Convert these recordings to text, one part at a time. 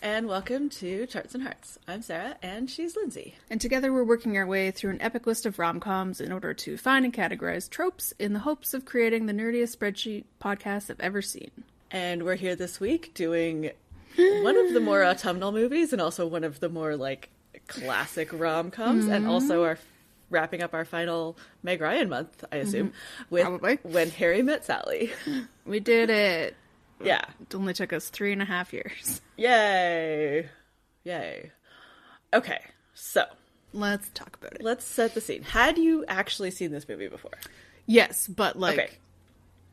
and welcome to Charts and Hearts. I'm Sarah, and she's Lindsay. And together we're working our way through an epic list of rom-coms in order to find and categorize tropes in the hopes of creating the nerdiest spreadsheet podcast I've ever seen. And we're here this week doing one of the more autumnal movies and also one of the more, classic rom-coms, and also our wrapping up our final Meg Ryan month, I assume, with Probably. When Harry Met Sally. We did it! Yeah. It only took us 3.5 years. Yay! Yay. Okay, so. Let's talk about it. Let's set the scene. Had you actually seen this movie before? Yes, but Okay.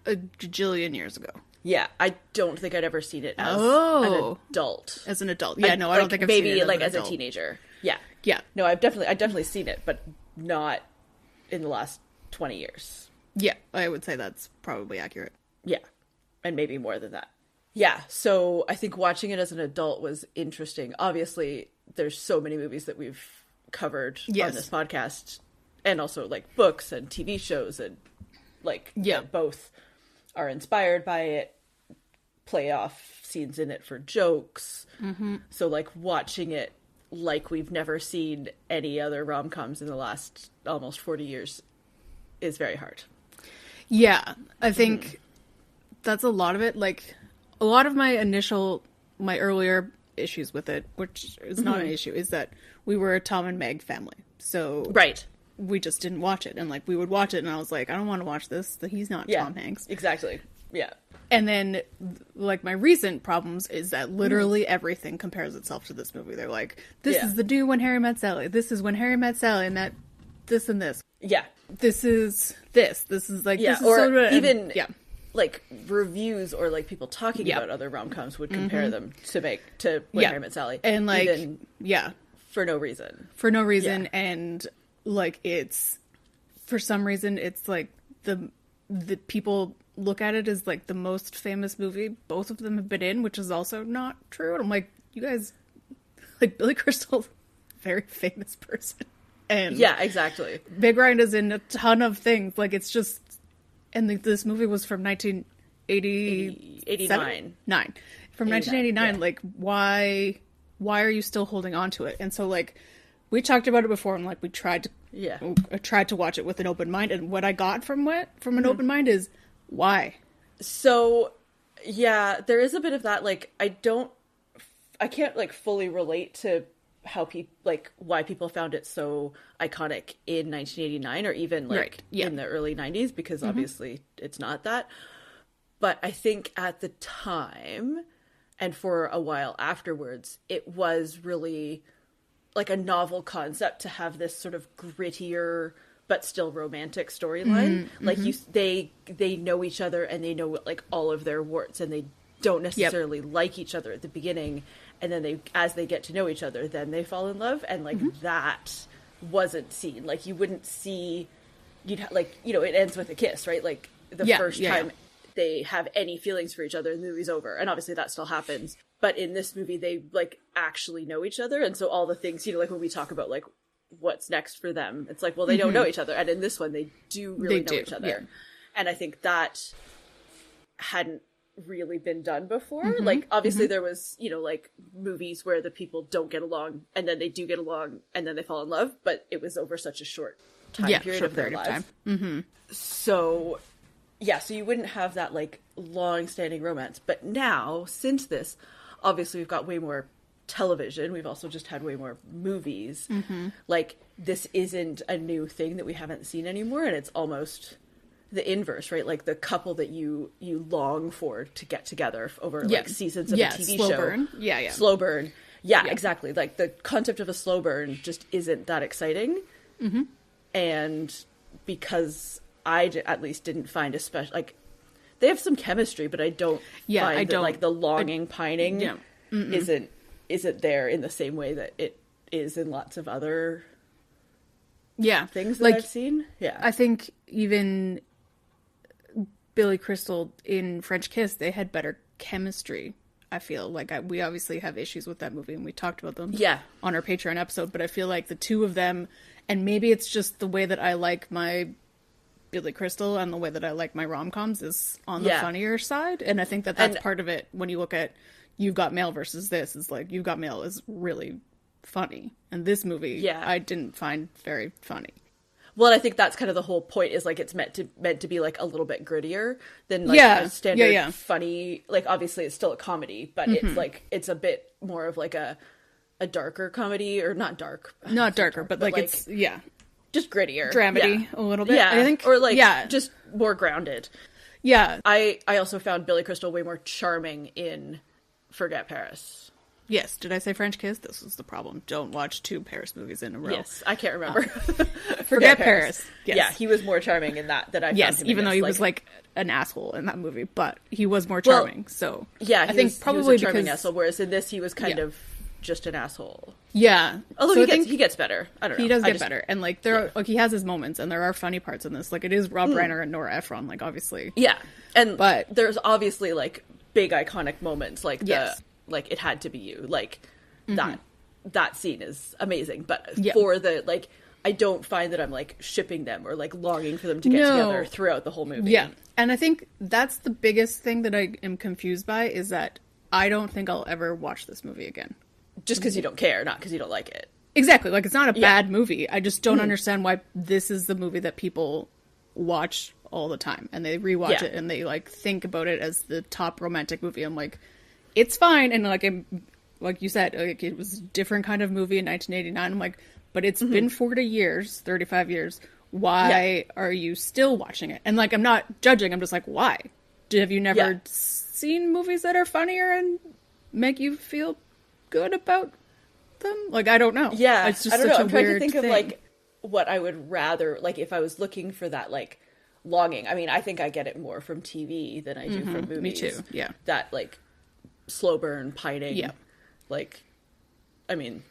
a bajillion years ago. Yeah, I don't think I'd ever seen it as an adult. As an adult. Yeah, no, I don't think I've maybe seen it as as a teenager. Yeah. Yeah. No, I've definitely seen it, but not in the last 20 years. Yeah, I would say that's probably accurate. Yeah. And maybe more than that. Yeah, so I think watching it as an adult was interesting. Obviously, there's so many movies that we've covered on this podcast, and also books and TV shows, and both are inspired by it, play off scenes in it for jokes. Mm-hmm. So watching it like we've never seen any other rom-coms in the last almost 40 years is very hard. Yeah, I think that's a lot of it. A lot of my earlier issues with it, which is not an issue, is that we were a Tom and Meg family. So right, we just didn't watch it. And we would watch it and I was like, I don't want to watch this. He's not Tom Hanks. Exactly. Yeah. And then my recent problems is that literally everything compares itself to this movie. They're like, this is the do When Harry Met Sally. This is When Harry Met Sally and that this and this. Yeah. This is this. This is this is or so good. Even reviews or people talking about other rom-coms would compare them to When Harry Met Sally. And even for no reason. For no reason. Yeah. And it's, for some reason, it's the people look at it as the most famous movie both of them have been in, which is also not true. And I'm like, you guys, Billy Crystal, very famous person. And yeah, exactly. Meg Ryan is in a ton of things. It's just, and this movie was from 1989. From 1989. Yeah. Why are you still holding on to it? And so we talked about it before, and we tried to watch it with an open mind, and what I got from an open mind is why. So yeah, there is a bit of that. I can't fully relate to how people why people found it so iconic in 1989 or even in the early 90s, because obviously it's not that. But I think at the time and for a while afterwards, it was really a novel concept to have this sort of grittier but still romantic storyline. They know each other and they know all of their warts, and they don't necessarily like each other at the beginning, and then as they get to know each other, then they fall in love, and that wasn't seen. You wouldn't see, it ends with a kiss, right? The first time they have any feelings for each other, the movie's over, and obviously that still happens. But in this movie, they actually know each other, and so all the things, when we talk about what's next for them, it's well, they don't know each other, and in this one they do really know each other. And I think that hadn't really been done before. Obviously there was movies where the people don't get along and then they do get along and then they fall in love, but it was over such a short time period of their lives. So so you wouldn't have that long-standing romance. But now, since this, obviously we've got way more television, we've also just had way more movies. This isn't a new thing that we haven't seen anymore, and it's almost the inverse, right? The couple that you long for to get together over seasons of a TV slow show. Burn. Slow burn. Yeah, exactly. The concept of a slow burn just isn't that exciting. And because I at least didn't find they have some chemistry, but I don't find that the longing pining isn't there in the same way that it is in lots of other things that I've seen. Yeah. I think even Billy Crystal in French Kiss, they had better chemistry. I feel we obviously have issues with that movie, and we talked about them on our Patreon episode, but I feel the two of them, and maybe it's just the way that I like my Billy Crystal and the way that I like my rom-coms is on the funnier side, and I think that's part of it when you look at You've Got Mail versus this is like, You've Got Mail is really funny. And this movie, I didn't find very funny. Well, I think that's kind of the whole point, is like it's meant to be like a little bit grittier than like a standard funny, like obviously it's still a comedy, but it's like it's a bit more of like a darker comedy, or not darker, but like it's just grittier, dramedy a little bit. I think, or like just more grounded. Yeah, I also found Billy Crystal way more charming in Forget Paris. Yes. Did I say French Kiss? This was the problem. Don't watch 2 Paris movies in a row. Yes, I can't remember. Forget Paris. Yes. Yeah, he was more charming in that I found him even though he was like an asshole in that movie, but he was more charming. Well, so I think probably he was a charming asshole, whereas in this he was kind of just an asshole. Yeah. Although he gets better. I don't know. He does get better, and like there are, like he has his moments, and there are funny parts in this. Like it is Rob Reiner and Nora Ephron, like obviously. Yeah, but there's obviously like big iconic moments, like like It Had to Be You, like that scene is amazing. But for the like, I don't find that I'm like shipping them or like longing for them to get together throughout the whole movie. Yeah, and I think that's the biggest thing that I am confused by, is that I don't think I'll ever watch this movie again. Just because you don't care, not because you don't like it. Exactly. Like, it's not a bad movie. I just don't understand why this is the movie that people watch all the time. And they rewatch it and they, like, think about it as the top romantic movie. I'm like, it's fine. And, like you said, like, it was a different kind of movie in 1989. I'm like, but it's been 40 years, 35 years. Why are you still watching it? And, like, I'm not judging. I'm just like, why? Have you never seen movies that are funnier and make you feel good about them? Like, I don't know. Yeah, it's just I don't know. I'm trying to think thing. of like what I would rather, like, if I was looking for that like longing. I mean, I think I get it more from TV than I do from movies. Me too. Yeah, that like slow burn pining. Yeah, like, I mean,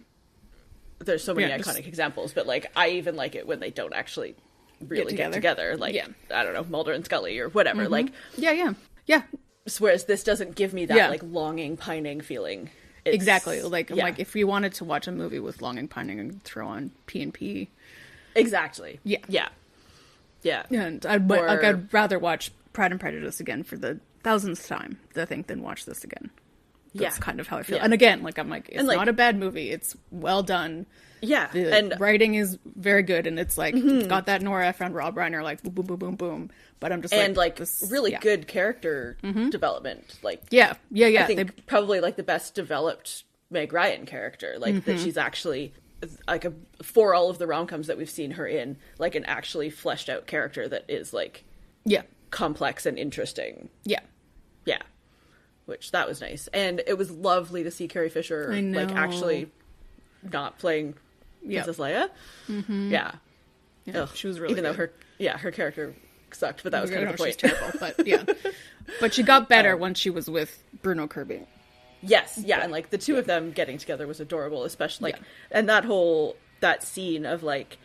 there's so many iconic examples, but like I even like it when they don't actually really get together. Like, I don't know, Mulder and Scully or whatever. Like, yeah. Whereas this doesn't give me that like longing, pining feeling. Exactly. Like, I'm like, if we wanted to watch a movie with longing, pining, and throw on P&P. Exactly. Yeah. And I'd rather watch Pride and Prejudice again for the 1000th time, I think, than watch this again. That's kind of how I feel. And again, like, I'm like, it's not a bad movie. It's well done. Yeah. The writing is very good, and it's like, it's got that Nora Ephron, Rob Reiner, like, boom, boom, boom, boom, boom. But I'm just like... And, like, really good character development. Like, Yeah. I think probably, like, the best developed Meg Ryan character. Like, that she's actually, like, for all of the rom-coms that we've seen her in, like, an actually fleshed out character that is, like... complex and interesting. Yeah. Which, that was nice. And it was lovely to see Carrie Fisher, like, actually not playing Princess Leia. Yeah, she was really even good. Though her character sucked, but that was kind of the point. She's terrible, but but she got better when she was with Bruno Kirby. Yes, and like the two of them getting together was adorable, especially like, and that scene of like,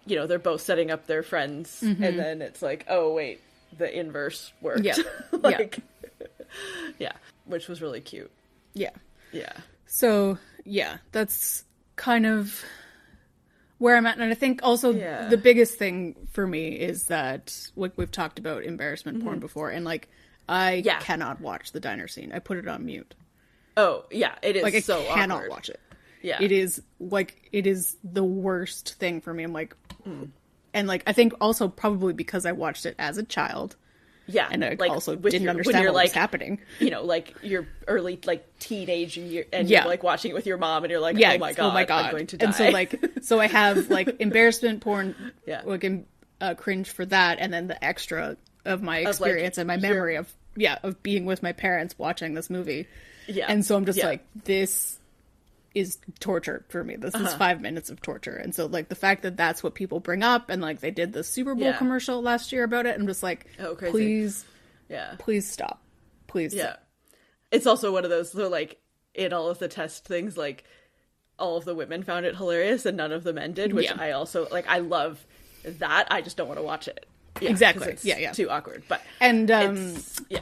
you know, they're both setting up their friends, and then it's like, oh wait, the inverse worked. Like, which was really cute. Yeah. So that's kind of where I'm at. And I think also the biggest thing for me is that, like, we've talked about embarrassment porn before, and like I cannot watch the diner scene. I put it on mute. Oh yeah, it is like, so I cannot awkward. watch it. Yeah, it is the worst thing for me. I'm like, and like I think also probably because I watched it as a child. Yeah, and I like, also didn't understand what was happening. You know, like your early like teenage year, and you're like watching it with your mom, and you're like, oh my god, I'm going to die. And so I have like embarrassment porn, like cringe for that, and then the extra of my experience and my memory of being with my parents watching this movie. Yeah, and so I'm just like, this is torture for me. This is 5 minutes of torture. And so like the fact that that's what people bring up, and like they did the Super Bowl commercial last year about it, I'm just like, please stop. Please stop. It's also one of those, so like in all of the test things, like all of the women found it hilarious and none of the men did, which I also like. I love that. I just don't want to watch it. Exactly. It's too awkward. But and I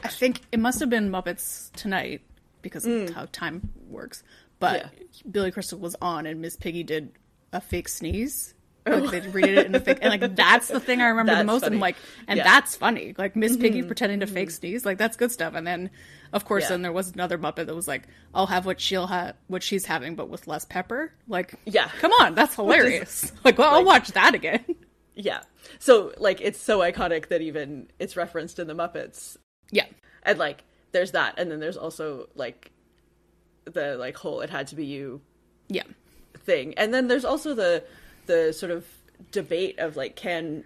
think it must have been Muppets Tonight because of how time works. But Billy Crystal was on, and Miss Piggy did a fake sneeze Like, they read it in the fake, and like that's the thing I remember the most. Funny. I'm like, and that's funny. Like Miss Piggy pretending to fake sneeze, like that's good stuff. And then, of course, then there was another Muppet that was like, "I'll have what she's having, but with less pepper." Like, come on, that's hilarious. Like, well, I'll watch that again. Yeah. So like, it's so iconic that even it's referenced in the Muppets. Yeah. And like, there's that, and then there's also like the like whole "it had to be you" thing, and then there's also the sort of debate of like, can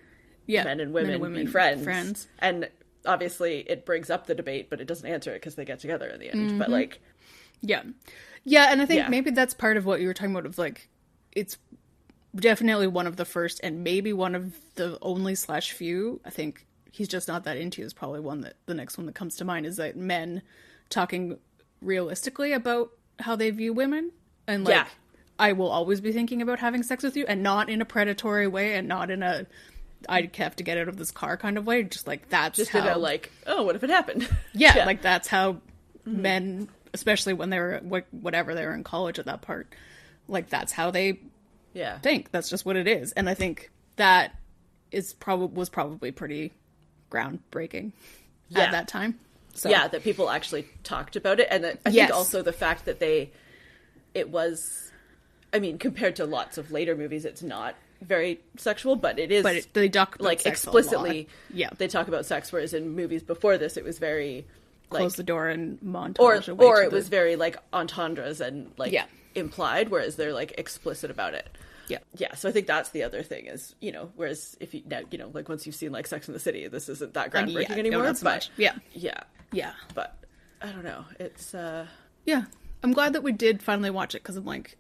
men and women be friends? And obviously it brings up the debate, but it doesn't answer it because they get together in the end. But like, and I think maybe that's part of what you were talking about, of like, it's definitely one of the first and maybe one of the only / few, I think he's just not that into, is probably one that the next one that comes to mind, is that men talking realistically about how they view women, and like, I will always be thinking about having sex with you, and not in a predatory way, and not in a I have to get out of this car kind of way. Just like, that's just how, in a like, oh, what if it happened? Like that's how men, especially when they were whatever they were in college at that part, like that's how they think. That's just what it is. And I think that was probably pretty groundbreaking at that time. So. Yeah, that people actually talked about it, and that, I think also the fact that it was. I mean, compared to lots of later movies, it's not very sexual, but it is. But they talk about like sex explicitly. A lot. They talk about sex, whereas in movies before this, it was very like, close the door and montage, or it was very like entendres and like implied, whereas they're like explicit about it. Yeah. So I think that's the other thing is, you know, whereas if you now, you know, like once you've seen like Sex and the City, this isn't that groundbreaking anymore. Not so much. Yeah. But I don't know. It's I'm glad that we did finally watch it, because I'm like,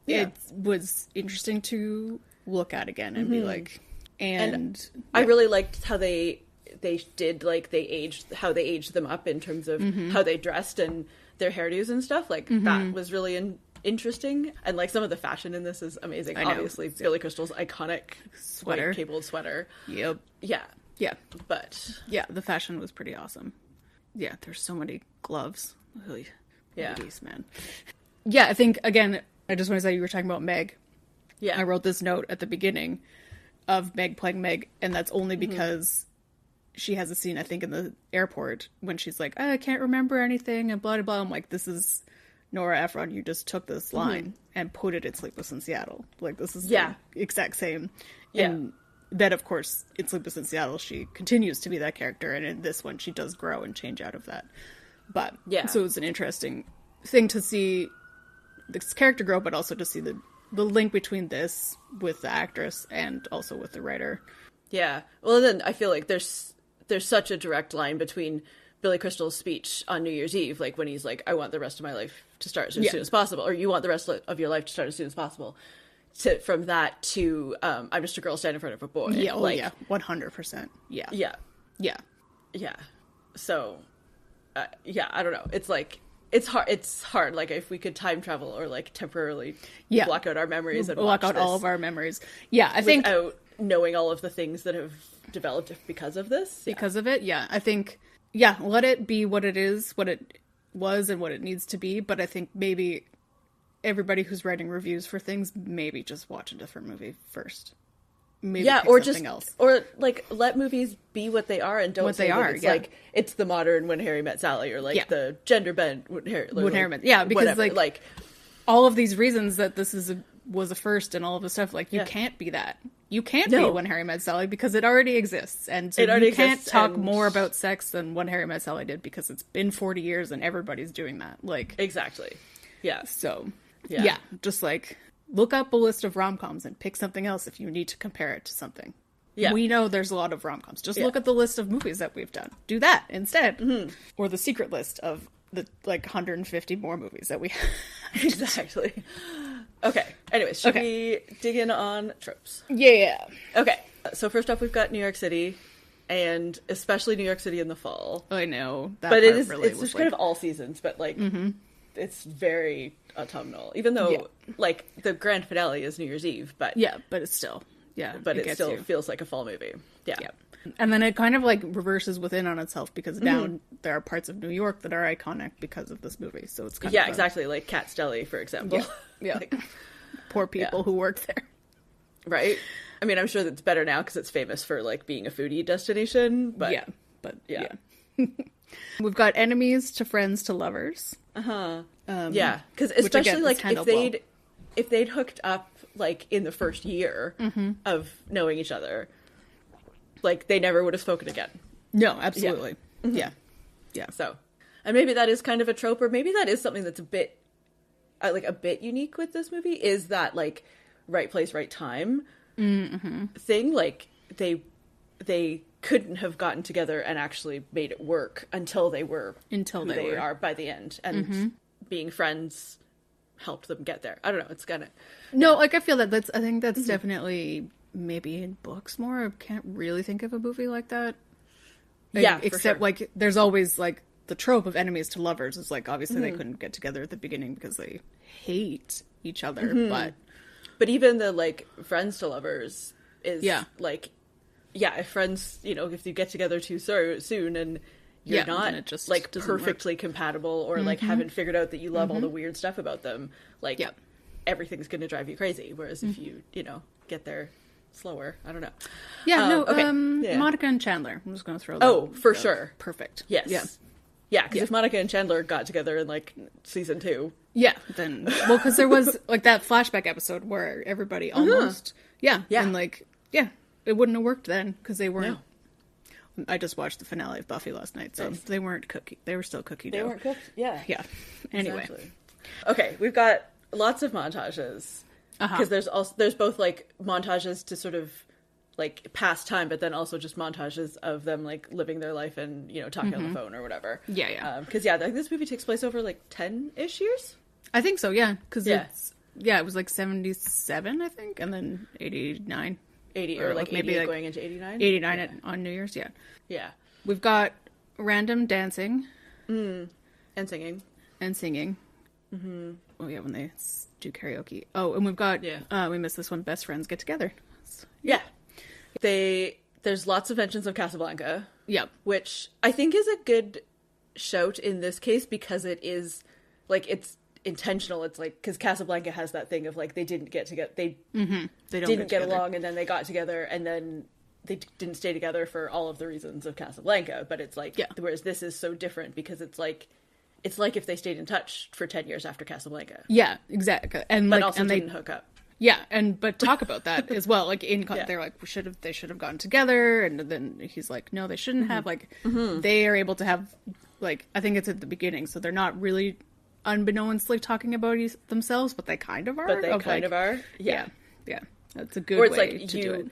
it was interesting to look at again and be like, and I really liked how they did, like, they aged them up in terms of how they dressed and their hairdos and stuff. Like that was really interesting, and like some of the fashion in this is amazing. Obviously, Billy Crystal's iconic sweater, white cabled sweater. Yep. Yeah. But the fashion was pretty awesome. Yeah, there's so many gloves. Really, ladies, man. Yeah, I think again, I just want to say, you were talking about Meg. Yeah, I wrote this note at the beginning of Meg playing Meg, and that's only because she has a scene, I think, in the airport when she's like, I can't remember anything, and blah, blah, blah. I'm like, this is Nora Ephron. You just took this line and put it in Sleepless in Seattle. Like, this is the exact same. And then, of course, in Sleepless in Seattle, she continues to be that character, and in this one, she does grow and change out of that. But, so it's an interesting thing to see this character grow, but also to see the link between this with the actress and also with the writer. Yeah. Well, then I feel like there's such a direct line between Billy Crystal's speech on New Year's Eve, like when he's like, I want the rest of my life to start as soon as possible, or you want the rest of your life to start as soon as possible. From that to I'm just a girl standing in front of a boy. 100%. Yeah. So I don't know, it's like it's hard like if we could time travel or like temporarily block out our memories and block out all of our memories. I think without knowing all of the things that have developed because of this, because of it. I think let it be what it is, what it was, and what it needs to be. But I think maybe everybody who's writing reviews for things, maybe just watch a different movie first. Maybe or just else. Or like let movies be what they are and don't what say they are. It's like it's the modern When Harry Met Sally, or like the gender bent When Harry Met. Because like all of these reasons that this was a first and all of the stuff, like you can't be that. You can't be When Harry Met Sally because it already exists, and so you can't talk more about sex than When Harry Met Sally did because it's been 40 years and everybody's doing that. Like exactly. Yeah. So just like look up a list of rom-coms and pick something else if you need to compare it to something. Yeah. We know there's a lot of rom-coms. Just look at the list of movies that we've done. Do that instead. Mm-hmm. Or the secret list of the like 150 more movies that we have. Exactly. Okay. Anyways, should we dig in on tropes? Yeah. Okay. So first off, we've got New York City, and especially New York City in the fall. I know. But it's kind of all seasons, but like it's very autumnal, even though like the grand finale is New Year's Eve, but but it's still it still feels like a fall movie. And then it kind of like reverses within on itself because now there are parts of New York that are iconic because of this movie, so it's kind of exactly, like Kat's Deli, for example. Like, poor people who work there. Right? I mean, I'm sure that's better now because it's famous for, like, being a foodie destination, but... Yeah. We've got enemies to friends to lovers. Yeah, because especially, again, like, if they'd hooked up, like, in the first year of knowing each other, like, they never would have spoken again. No, absolutely. Yeah. So, and maybe that is kind of a trope, or maybe that is something that's a bit unique with this movie, is that, like, right place, right time thing. Like, they couldn't have gotten together and actually made it work until they were who they are by the end, and being friends helped them get there. I don't know, it's kind of... No, like, I feel that I think that's definitely maybe in books more. I can't really think of a movie like that. Yeah, except, like, there's always, like, the trope of enemies to lovers is, like, obviously they couldn't get together at the beginning because they hate each other, but even the, like, friends to lovers is, like, if friends, you know, if you get together too soon and you're not just, like, perfectly compatible, or like haven't figured out that you love all the weird stuff about them, like, everything's gonna drive you crazy. Whereas if you know, get there slower, I don't know. Monica and Chandler, I'm just gonna throw that. For sure. Perfect. Yes. Yeah, because if Monica and Chandler got together in, like, season 2. Yeah, then... Well, because there was, like, that flashback episode where everybody almost... And, like, it wouldn't have worked then, because they weren't... No. I just watched the finale of Buffy last night, so they weren't cookie. They were still cookie dough. They weren't cooked? Yeah. Yeah. Anyway. Exactly. Okay, we've got lots of montages. Because there's both, like, montages to sort of, like, pass time, but then also just montages of them, like, living their life and, you know, talking on the phone or whatever. Yeah. Because, I think this movie takes place over, like, 10-ish years? I think so, yeah. Because it was, like, 77, I think, and then 89. 80, or like, maybe, like, going into 89? 89 on New Year's, yeah. Yeah. We've got random dancing. And singing. Mm-hmm. Oh, yeah, when they do karaoke. Oh, and we've got, we missed this one, best friends get together. Yeah. There's lots of mentions of Casablanca. Yep. Which I think is a good shout in this case, because it is, like, it's intentional. It's like, because Casablanca has that thing of, like, they didn't get together. They didn't get along, and then they got together, and then they didn't stay together for all of the reasons of Casablanca. But it's like, whereas this is so different, because it's like if they stayed in touch for 10 years after Casablanca. Yeah, exactly. And, but like, also didn't hook up. Yeah, but talk about that as well. Like, they're like, they should have gotten together, and then he's like, no, they shouldn't have. Like, they are able to have, like, I think it's at the beginning, so they're not really unbeknownstly talking about themselves, but they kind of are. But they kind of are. Yeah. That's a good way to do it.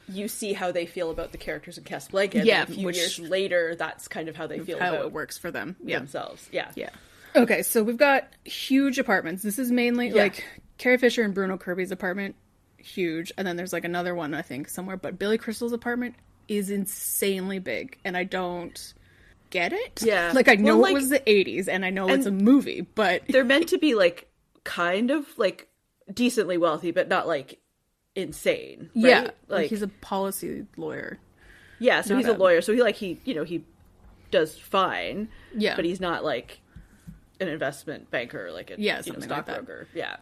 You see how they feel about the characters in Casablanca, and a few years later, that's kind of how they feel how about it works for them themselves. Yeah. Okay, so we've got huge apartments. This is mainly like Carrie Fisher and Bruno Kirby's apartment, huge, and then there's like another one I think somewhere. But Billy Crystal's apartment is insanely big, and I don't get it. Yeah, like I know it was the 80s, and I know it's a movie, but they're meant to be like kind of like decently wealthy, but not like insane. Right? Yeah, like he's a policy lawyer. Yeah, so he's a lawyer, so he does fine. Yeah, but he's not like an investment banker, like a stockbroker. Yeah.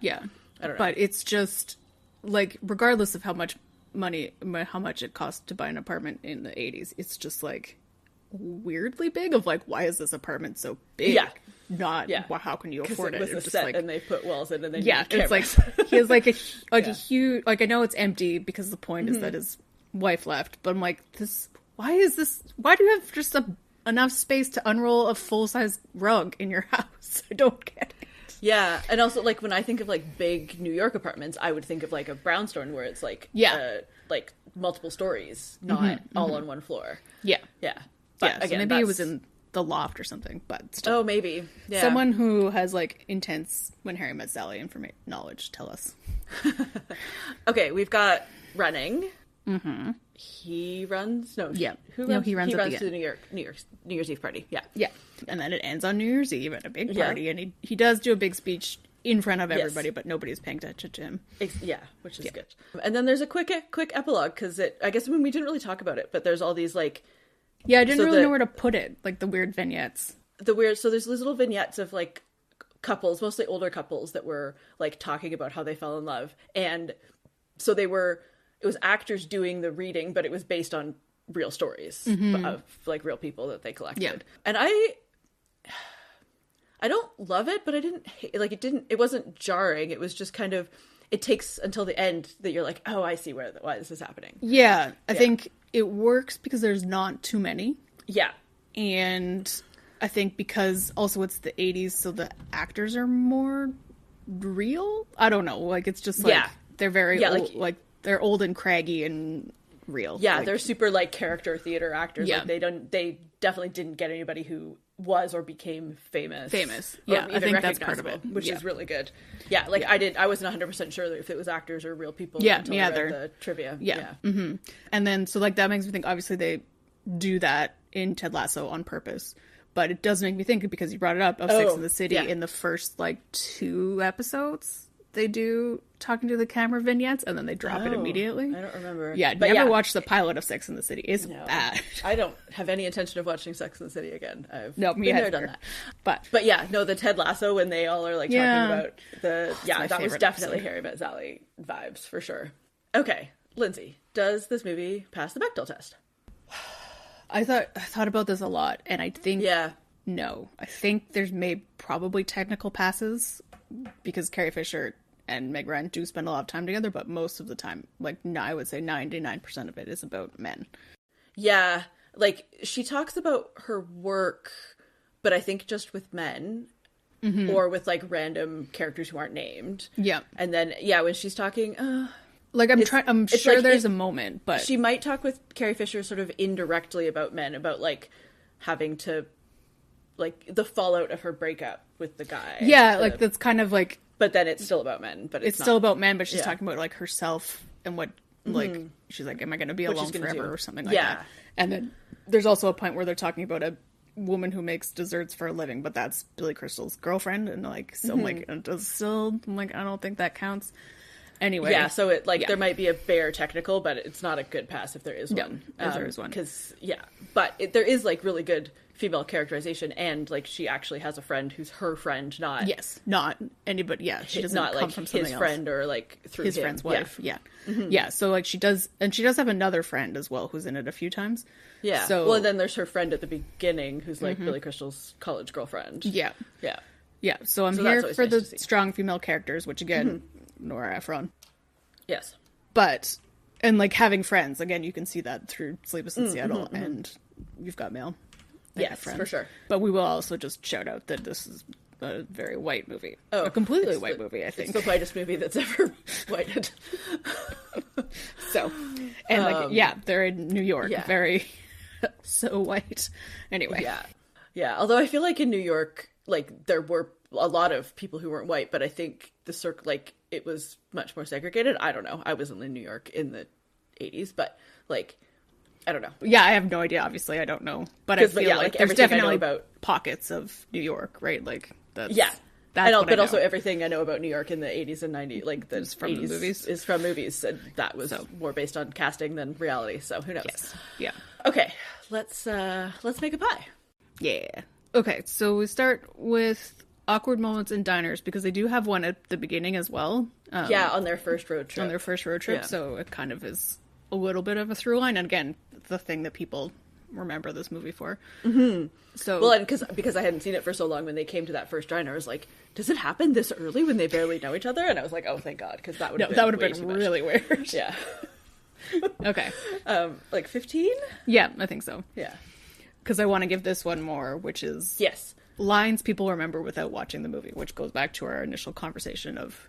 I don't know. But it's just like, regardless of how much it cost to buy an apartment in the 80s, it's just like weirdly big. Of like, why is this apartment so big? Well, how can you afford it? It was a set, like, and they put walls in, and then it's like he has like a huge, like, I know it's empty because the point is that his wife left, but I'm like, why do you have just enough space to unroll a full-size rug in your house? I don't get it. Yeah, and also, like, when I think of, like, big New York apartments, I would think of, like, a brownstone where it's, like, like, multiple stories, not all on one floor. Yeah. But again, so maybe it was in the loft or something, but still. Oh, maybe. Yeah. Someone who has, like, intense When Harry Met Sally knowledge, tell us. Okay, we've got running. Mm-hmm. He runs. No. Yeah. Who runs? He runs to the New Year's Eve party. Yeah. Yeah. And then it ends on New Year's Eve at a big party, and he does do a big speech in front of everybody, but nobody's paying attention to him. Yeah, which is good. And then there's a quick epilogue, because I guess we didn't really talk about it, but there's all these, like... Yeah, I didn't really know where to put it, like the weird vignettes. So there's these little vignettes of, like, couples, mostly older couples, that were, like, talking about how they fell in love. And so they were actors doing the reading, but it was based on real stories of like real people that they collected. Yeah. And I don't love it, but I didn't like it wasn't jarring. It was just kind of, it takes until the end that you're like, oh, I see why this is happening. Yeah, I think it works because there's not too many. Yeah. And I think because also it's the 80s, so the actors are more real. I don't know. Like, it's just like, they're very old, like they're old and craggy and real. Yeah, like, they're super like character theater actors. Yeah. Like they definitely didn't get anybody who was or became famous. Yeah, I think that's part of it. Which is really good. Yeah, like I wasn't 100% sure if it was actors or real people until I read the trivia. Yeah. Mm-hmm. And then, so like that makes me think, obviously they do that in Ted Lasso on purpose. But it does make me think, because you brought it up, of Sex and the City in the first like 2 episodes. They do talking to the camera vignettes, and then they drop it immediately. I don't remember. Yeah, but never watched the pilot of Sex and the City. It's bad. I don't have any intention of watching Sex and the City again. I've been there, done that. But yeah, no, the Ted Lasso, when they all are like talking about that was definitely Harry Met Sally vibes for sure. Okay, Lindsay, does this movie pass the Bechdel test? I thought about this a lot, and I think no. I think there's probably technical passes, because Carrie Fisher and Meg Ryan do spend a lot of time together, but most of the time, like, I would say 99% of it is about men. Yeah, like, she talks about her work, but I think just with men, or with, like, random characters who aren't named. Yeah. And then, when she's talking... like, I'm sure like, there's a moment, but... She might talk with Carrie Fisher sort of indirectly about men, about, like, having to... like, the fallout of her breakup with the guy. Yeah, like, that's kind of, like... But then it's still about men, but it's still about men, but she's talking about, like, herself and what, like, she's like, am I going to be alone forever or something like that? And then there's also a point where they're talking about a woman who makes desserts for a living, but that's Billy Crystal's girlfriend, and, like, so, I'm like, I don't think that counts. Anyway. Yeah, so it, like, there might be a bare technical, but it's not a good pass if there is one. If there is one. Because, but there is, like, really good female characterization, and, like, she actually has a friend who's her friend, not... Yes, not anybody, she doesn't not, come like, from something his else. friend or, like, through his him. friend's wife, Yeah, so, like, she does have another friend as well, who's in it a few times. Yeah, so... well, and then there's her friend at the beginning, who's, like, Billy Crystal's college girlfriend. Yeah. Yeah. Yeah, so I'm here for the strong female characters, which, again, Nora Ephron. Yes. But, and, like, having friends, again, you can see that through Sleepless in Seattle, and You've Got Mail. Yes, for sure. But we will also just shout out that this is a very white movie. Oh, a completely white movie, I think. It's the whitest movie that's ever whited. So, and, like, they're in New York, very, so white. Anyway. Yeah, although I feel like in New York, like, there were a lot of people who weren't white, but I think it was much more segregated. I don't know. I wasn't in New York in the 80s, but, like, I don't know. Yeah, I have no idea. Obviously, I don't know. But I feel like there's definitely about pockets of New York, right? Like, that's... Yeah. But also everything I know about New York in the 80s and 90s, like, the from 80s movies. Is from movies. And that was more based on casting than reality, so who knows? Yes. Yeah. Okay, let's make a pie. Yeah. Okay, so we start with awkward moments in diners, because they do have one at the beginning as well. On their first road trip. So it kind of is a little bit of a through line, and again, the thing that people remember this movie for. So, well, and because I hadn't seen it for so long, when they came to that first diner, I was like, does it happen this early when they barely know each other? And I was like, oh, thank God, because that would have been really weird. Yeah. Okay. Like 15? Yeah, I think so. Yeah. Because I want to give this one more, which is lines people remember without watching the movie, which goes back to our initial conversation of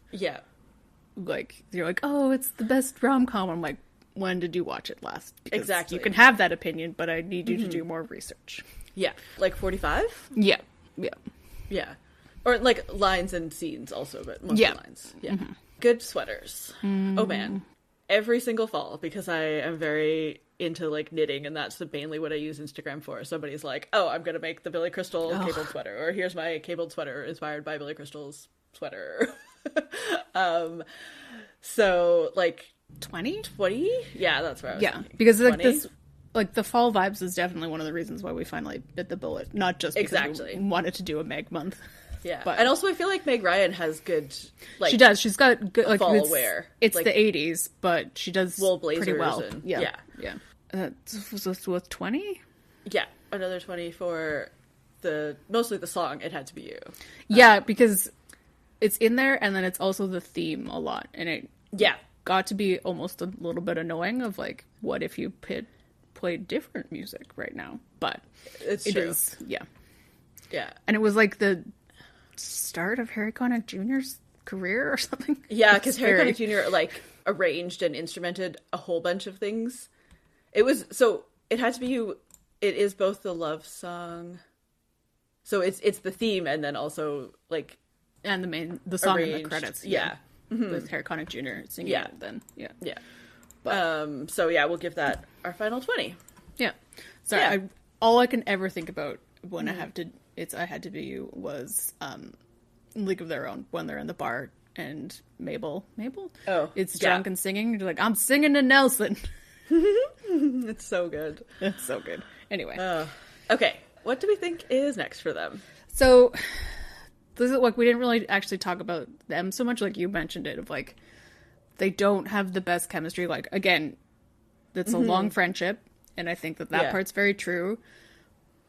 like, you're like, oh, it's the best rom-com. I'm like, when did you watch it last? Because exactly. You can have that opinion, but I need you to do more research. Yeah. Like 45? Yeah. Or, like, lines and scenes also, but mostly lines. Yeah. Good sweaters. Oh, man. Every single fall, because I am very into, like, knitting, and that's mainly what I use Instagram for. Somebody's like, oh, I'm going to make the Billy Crystal cabled sweater, or here's my cabled sweater inspired by Billy Crystal's sweater. So, like... 20? Yeah, that's where I was thinking. Because, like, this... Like, the fall vibes is definitely one of the reasons why we finally bit the bullet. Not just because we wanted to do a Meg month. Yeah, but and also I feel like Meg Ryan has good, like, she does. She's got good, like, fall wear. It's like, the 80s, but she does wool blazers pretty well. And, yeah. Was this with 20? Yeah, another 20 for mostly the song "It Had to Be You." Yeah, because it's in there, and then it's also the theme a lot, and it got to be almost a little bit annoying. Of like, what if you played different music right now? But it true. Is, yeah, and it was like the start of Harry Connick Jr.'s career or something. Yeah, because Harry Connick Jr. like arranged and instrumented a whole bunch of things. It was so "It Had to Be You." It is both the love song, so it's the theme, and then also like and the song arranged, in the credits. Yeah, with Harry Connick Jr. singing it. Then yeah. But, so yeah, we'll give that our final 20. Yeah. Sorry, all I can ever think about when I had to be you was League of Their Own, when they're in the bar and Mabel it's drunk and singing. You're like, I'm singing to Nelson. It's so good. It's so good. Anyway. Okay, what do we think is next for them? So this is like, we didn't really actually talk about them so much. Like you mentioned it, of like, they don't have the best chemistry. Like, again, it's a long friendship, and I think that part's very true.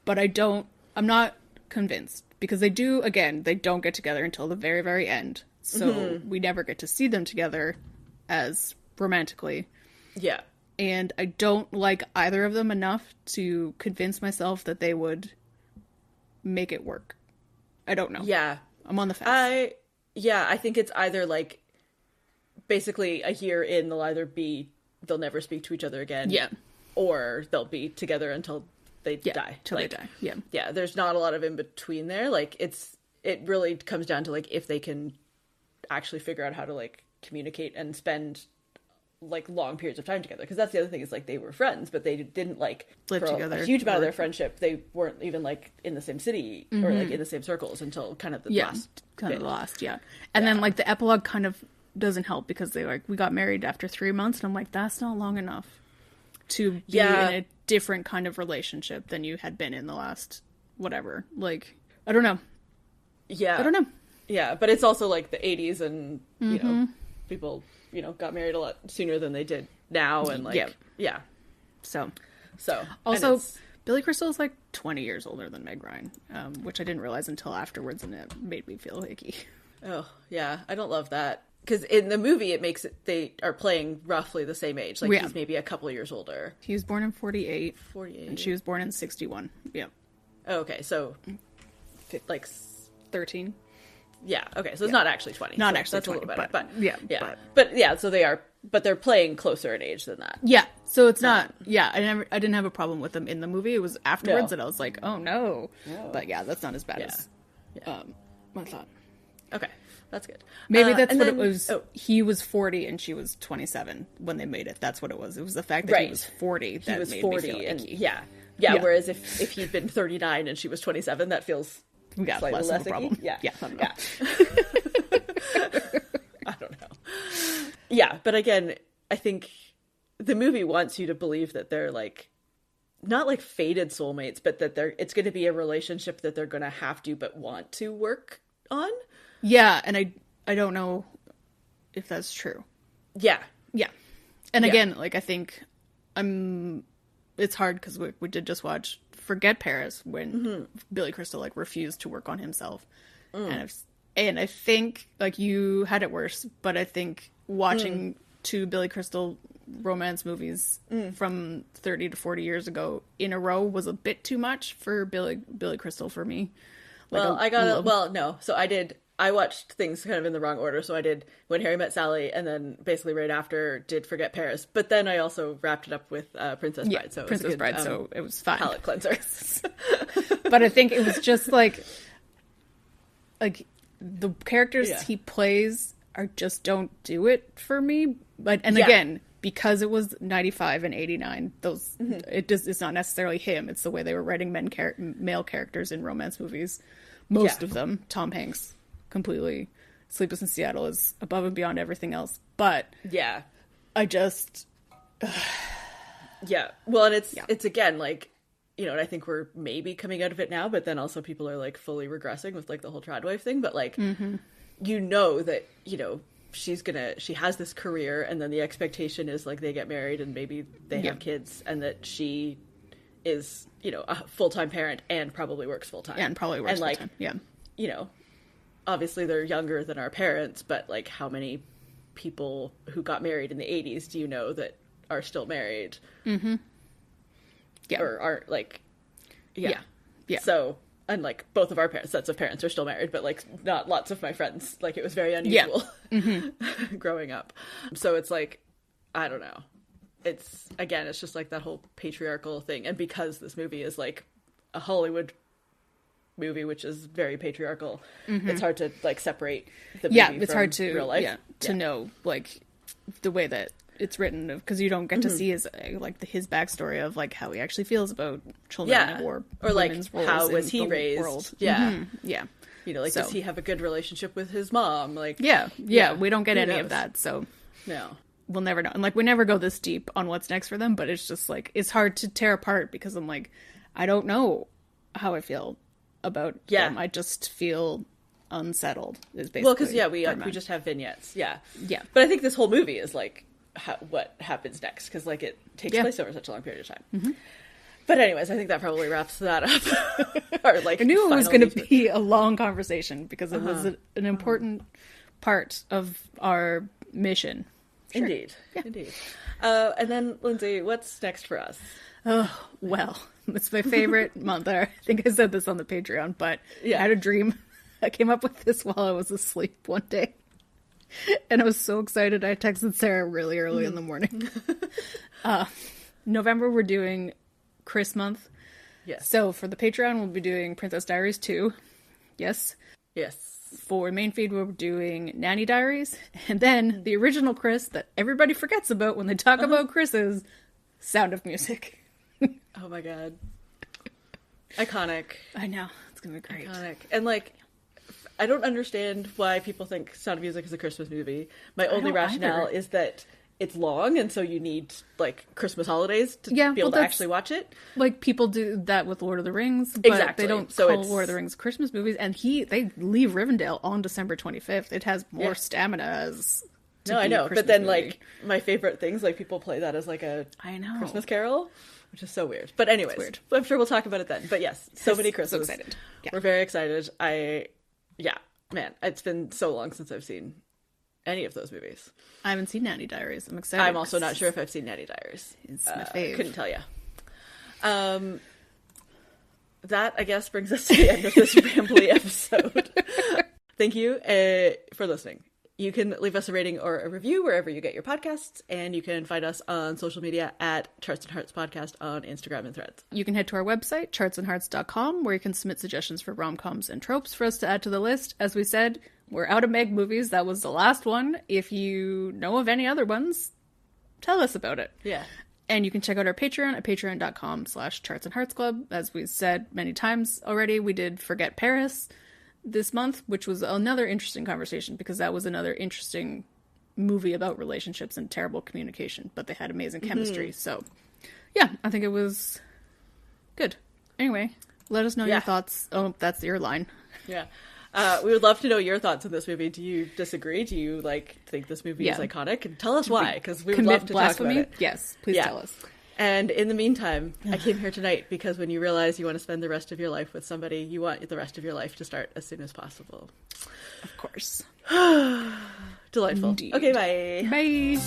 But I'm not convinced, because they don't get together until the very, very end. So we never get to see them together as romantically. Yeah. And I don't like either of them enough to convince myself that they would make it work. I don't know. Yeah. I'm on the fence. I think it's either like, basically a year in, they'll never speak to each other again. Yeah. Or they'll be together until they die. Till they die. Yeah. Yeah, there's not a lot of in between there. Like, it really comes down to like if they can actually figure out how to like communicate and spend like long periods of time together. Because that's the other thing, is like they were friends, but they didn't like live together. A huge amount of their friendship, they weren't even like in the same city or like in the same circles until kind of the last. And then like the epilogue kind of doesn't help, because we got married after 3 months, and I'm like, that's not long enough to be in a different kind of relationship than you had been in the last whatever. Like, I don't know. Yeah. I don't know. Yeah, but it's also like the 80s, and you know, people, you know, got married a lot sooner than they did now, and like So also Billy Crystal is like 20 years older than Meg Ryan, which I didn't realize until afterwards, and it made me feel icky. Oh, yeah. I don't love that. Because in the movie, they are playing roughly the same age. Like, he's maybe a couple of years older. He was born in 48. 48. And she was born in 61. Yeah. Oh, okay. So, like... 13. Yeah. Okay. So it's not actually 20. Not so actually that's 20, a little better. but yeah. But yeah, so they are... But they're playing closer in age than that. Yeah. So it's not... Yeah, I didn't have a problem with them in the movie. It was afterwards that I was like, oh, no. But yeah, that's not as bad as I thought. Okay. That's good. Maybe that's what it was. Oh. He was 40 and she was 27 when they made it. That's what it was. It was the fact that he was 40 that made me feel icky. Yeah. Whereas if he'd been 39 and she was 27, that feels slightly less of a problem. Yeah. I don't know. I don't know. Yeah, but again, I think the movie wants you to believe that they're like, not like fated soulmates, but that it's going to be a relationship that they're going to have to but want to work on. Yeah, and I don't know if that's true. Yeah. And again, like, I think it's hard because we did just watch Forget Paris, when Billy Crystal like refused to work on himself, and I think like you had it worse, but I think watching two Billy Crystal romance movies from 30 to 40 years ago in a row was a bit too much for Billy Crystal for me. Like, So I watched things kind of in the wrong order. So I did When Harry Met Sally, and then basically right after did Forget Paris. But then I also wrapped it up with Princess Bride. So Princess Bride, so it was fine. Palate cleanser. But I think it was just like the characters he plays just don't do it for me. But again, because it was 95 and 89, it's not necessarily him. It's the way they were writing male characters in romance movies. Most of them, Tom Hanks. Completely. Sleepless in Seattle is above and beyond everything else. But I just well, and it's again like you know, and I think we're maybe coming out of it now, but then also people are like fully regressing with like the whole trad wife thing. But like, you know that, you know, she has this career, and then the expectation is like they get married and maybe they have kids, and that she is, you know, a full-time parent and probably works full-time. Yeah, and probably works full-time. Yeah. You know, obviously they're younger than our parents, but like how many people who got married in the 80s do you know that are still married? Mm-hmm. Yeah. Or aren't like, yeah. So, and like both of our sets of parents are still married, but like not lots of my friends. Like it was very unusual growing up. So it's like, I don't know. It's just like that whole patriarchal thing. And because this movie is like a Hollywood movie, which is very patriarchal, it's hard to like separate the movie it's from hard to real life. To know like the way that it's written, because you don't get to see his backstory of like how he actually feels about children or like how was he raised world. You know, like does he have a good relationship with his mom? Like we don't get any of that, so no, we'll never know. And like we never go this deep on what's next for them, but it's just like it's hard to tear apart, because I'm like, I don't know how I feel about them. I just feel unsettled is basically because we just have vignettes. But I think this whole movie is like what happens next, because like it takes place over such a long period of time. But anyways, I think that probably wraps that up. Or like, I knew it was going to be a long conversation, because it was an important part of our mission. Sure. Indeed. And then Lindsay, what's next for us? Oh, well, it's my favorite month. I think I said this on the Patreon, but I had a dream. I came up with this while I was asleep one day. And I was so excited, I texted Sarah really early in the morning. November, we're doing Chris month. Yes. So for the Patreon, we'll be doing Princess Diaries 2. Yes. For main feed, we're doing Nanny Diaries. And then the original Chris that everybody forgets about when they talk about Chris's, Sound of Music. Oh my god. Iconic. I know. It's going to be great. Iconic. And like, I don't understand why people think Sound of Music is a Christmas movie. My only rationale is that it's long, and so you need like Christmas holidays to be able to actually watch it. Like people do that with Lord of the Rings, but they don't call Lord of the Rings Christmas movies. And they leave Rivendell on December 25th. It has more stamina as. No, I know, but then movie. Like my favorite things, like people play that as like a Christmas Carol, which is so weird. But anyways, weird. I'm sure we'll talk about it then. But yes, so many Christmas. So excited. We're very excited. Man, it's been so long since I've seen any of those movies. I haven't seen Nanny Diaries. I'm excited. I'm also not sure if I've seen Nanny Diaries. It's my fave. Couldn't tell you. That, I guess, brings us to the end of this rambly episode. Thank you for listening. You can leave us a rating or a review wherever you get your podcasts, and you can find us on social media at Charts and Hearts Podcast on Instagram and Threads. You can head to our website, chartsandhearts.com, where you can submit suggestions for rom-coms and tropes for us to add to the list. As we said, we're out of Meg movies. That was the last one. If you know of any other ones, tell us about it. Yeah. And you can check out our Patreon at patreon.com/chartsandheartsclub. As we've said many times already, we did Forget Paris this month, which was another interesting conversation, because that was another interesting movie about relationships and terrible communication, but they had amazing chemistry. So yeah, I think it was good. Anyway, let us know your thoughts. Oh, that's your line. Yeah. We would love to know your thoughts on this movie. Do you disagree? Do you think this movie is iconic? And tell us why, because we would love to talk about it. Yes, please tell us. And in the meantime, I came here tonight because when you realize you want to spend the rest of your life with somebody, you want the rest of your life to start as soon as possible. Of course. Delightful. Indeed. Okay, bye. Bye.